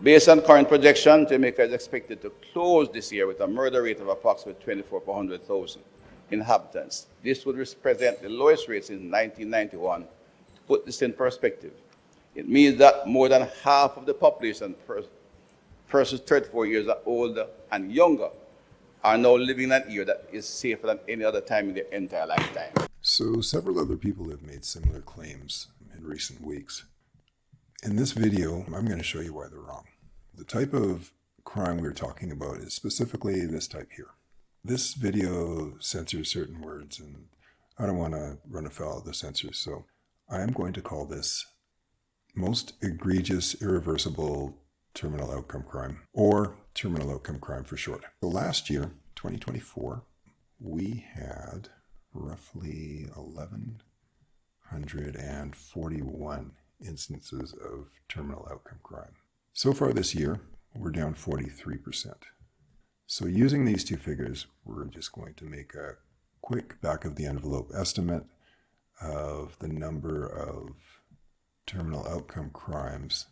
Based on current projections, Jamaica is expected to close this year with a murder rate of approximately 24 per 100,000 inhabitants. This would represent the lowest rate since 1991. To put this in perspective, it means that more than half of the population, persons 34 years old and younger, are now living in an era that is safer than any other time in their entire lifetime. So several other people have made similar claims in recent weeks. In this video, I'm going to show you why they're wrong. The type of crime we're talking about is specifically this type here. This video censors certain words, and I don't want to run afoul of the censors, so I am going to call this most egregious, irreversible terminal outcome crime, or terminal outcome crime for short. So last year, 2024, we had roughly 1,141 instances of terminal outcome crime. So far this year, we're down 43%. So using these two figures, we're just going to make a quick back-of-the-envelope estimate of the number of terminal outcome crimes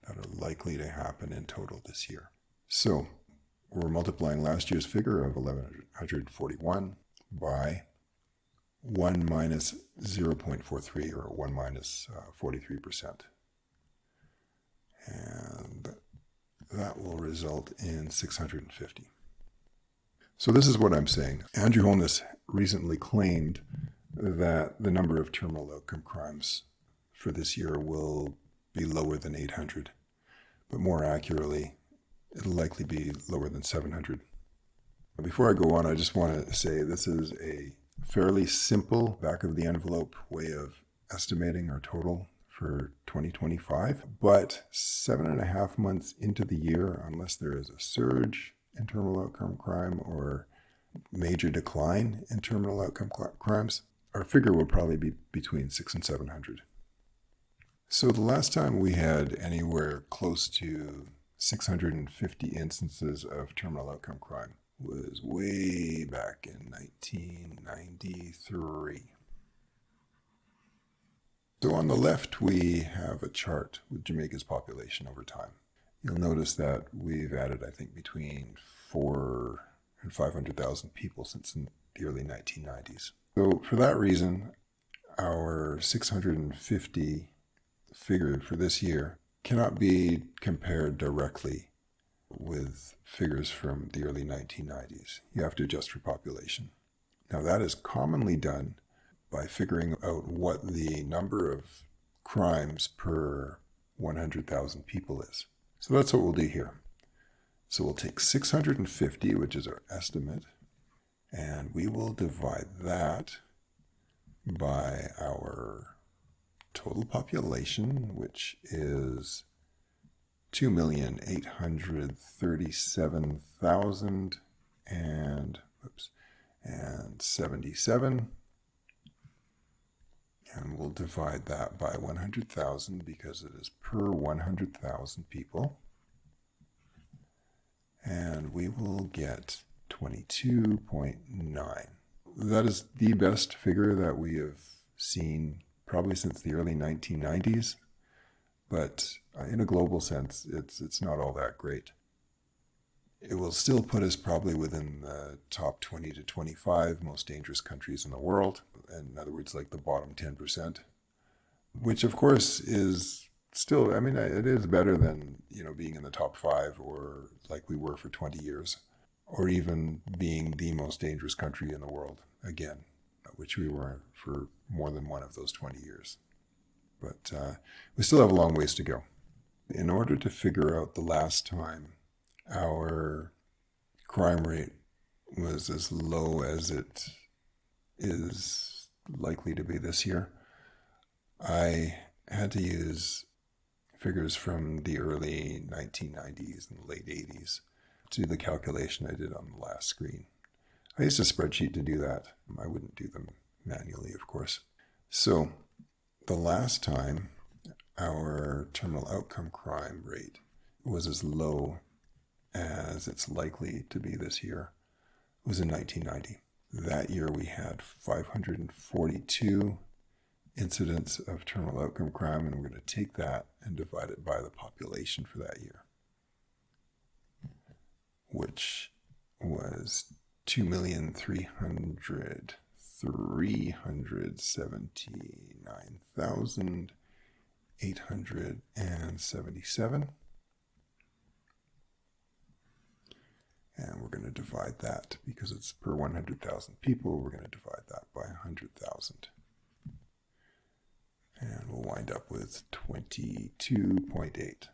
that are likely to happen in total this year. So we're multiplying last year's figure of 1,141 by 1 minus 0.43, or 1 minus 43%. And that will result in 650. So this is what I'm saying. Andrew Holness recently claimed that the number of terminal outcome crimes for this year will be lower than 800. But more accurately, it'll likely be lower than 700. Before I go on, I just want to say this is a fairly simple back-of-the-envelope way of estimating our total for 2025. But 7.5 months into the year, unless there is a surge in terminal outcome crime or major decline in terminal outcome crimes, our figure will probably be between 600 and 700. So the last time we had anywhere close to 650 instances of terminal outcome crime was way back in 1993. So on the left, we have a chart with Jamaica's population over time. You'll notice that we've added, I think, between 400,000 and 500,000 people since the early 1990s. So for that reason, our 650 figure for this year cannot be compared directly with figures from the early 1990s. You have to adjust for population. Now that is commonly done by figuring out what the number of crimes per 100,000 people is. So that's what we'll do here. So we'll take 650, which is our estimate, and we will divide that by our total population, which is 2,837,077, and we'll divide that by 100,000 because it is per 100,000 people, and we will get 22.9. That is the best figure that we have seen probably since the early 1990s, but in a global sense, it's not all that great. It will still put us probably within the top 20 to 25 most dangerous countries in the world. In other words, like the bottom 10%, which of course is still, I mean, it is better than, being in the top 5 or like we were for 20 years, or even being the most dangerous country in the world again, which we were for more than one of those 20 years. But we still have a long ways to go. In order to figure out the last time our crime rate was as low as it is likely to be this year, I had to use figures from the early 1990s and late 80s to do the calculation I did on the last screen. I used a spreadsheet to do that. I wouldn't do them manually, of course. So the last time our terminal outcome crime rate was as low as it's likely to be this year was in 1990. That year we had 542 incidence of terminal outcome crime, and we're going to take that and divide it by the population for that year, which was 2,379,877. And we're going to divide that, because it's per 100,000 people, we're going to divide that by 100,000. And we'll wind up with 22.8.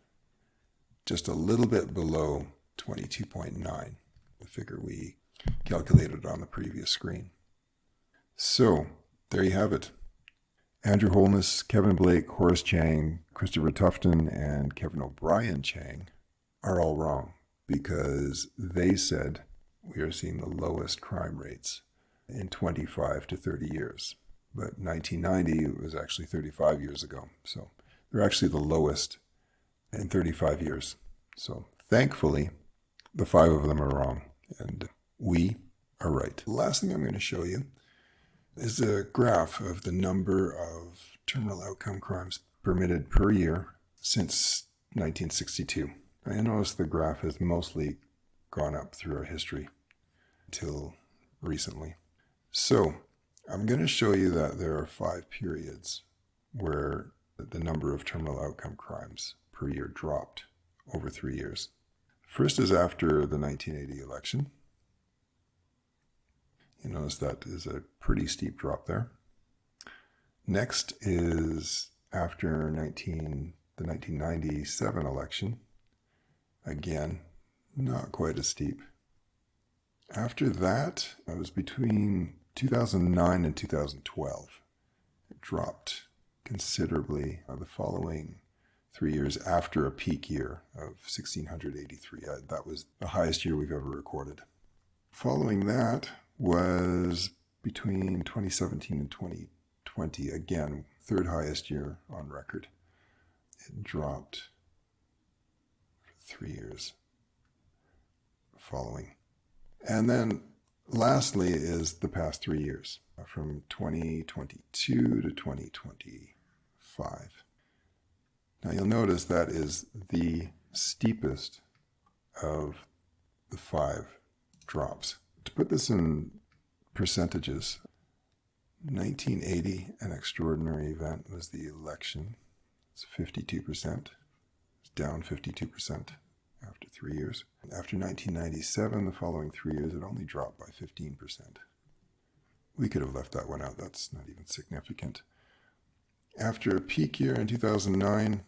Just a little bit below 22.9, the figure we calculated on the previous screen. So, there you have it. Andrew Holness, Kevin Blake, Horace Chang, Christopher Tufton, and Kevin O'Brien Chang are all wrong, because they said we are seeing the lowest crime rates in 25 to 30 years. But 1990 was actually 35 years ago. So they're actually the lowest in 35 years. So thankfully, the 5 of them are wrong, and we are right. The last thing I'm going to show you is a graph of the number of terminal outcome crimes permitted per year since 1962. I notice the graph has mostly gone up through our history until recently. So I'm going to show you that there are 5 periods where the number of terminal outcome crimes per year dropped over 3 years. First is after the 1980 election. You notice that is a pretty steep drop there. Next is after the 1997 election. Again, not quite as steep. After that, it was between 2009 and 2012. It dropped considerably the following 3 years after a peak year of 1,683. That was the highest year we've ever recorded. Following that was between 2017 and 2020. Again, 3rd highest year on record. It dropped for 3 years following. And then lastly is the past 3 years, from 2022 to 2025. Now you'll notice that is the steepest of the 5 drops. To put this in percentages, 1980, an extraordinary event, was the election. It's 52%. It's down 52%. After 3 years. After 1997, the following 3 years, it only dropped by 15%. We could have left that one out. That's not even significant. After a peak year in 2009,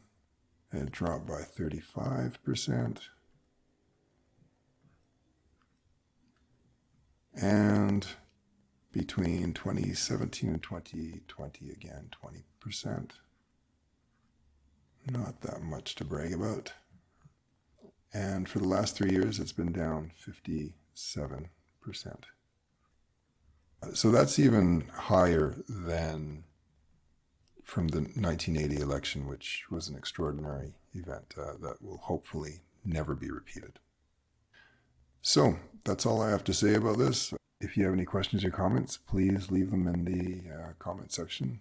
it dropped by 35%. And between 2017 and 2020, again, 20%. Not that much to brag about. And for the last 3 years, it's been down 57%. So that's even higher than from the 1980 election, which was an extraordinary event that will hopefully never be repeated. So that's all I have to say about this. If you have any questions or comments, please leave them in the comment section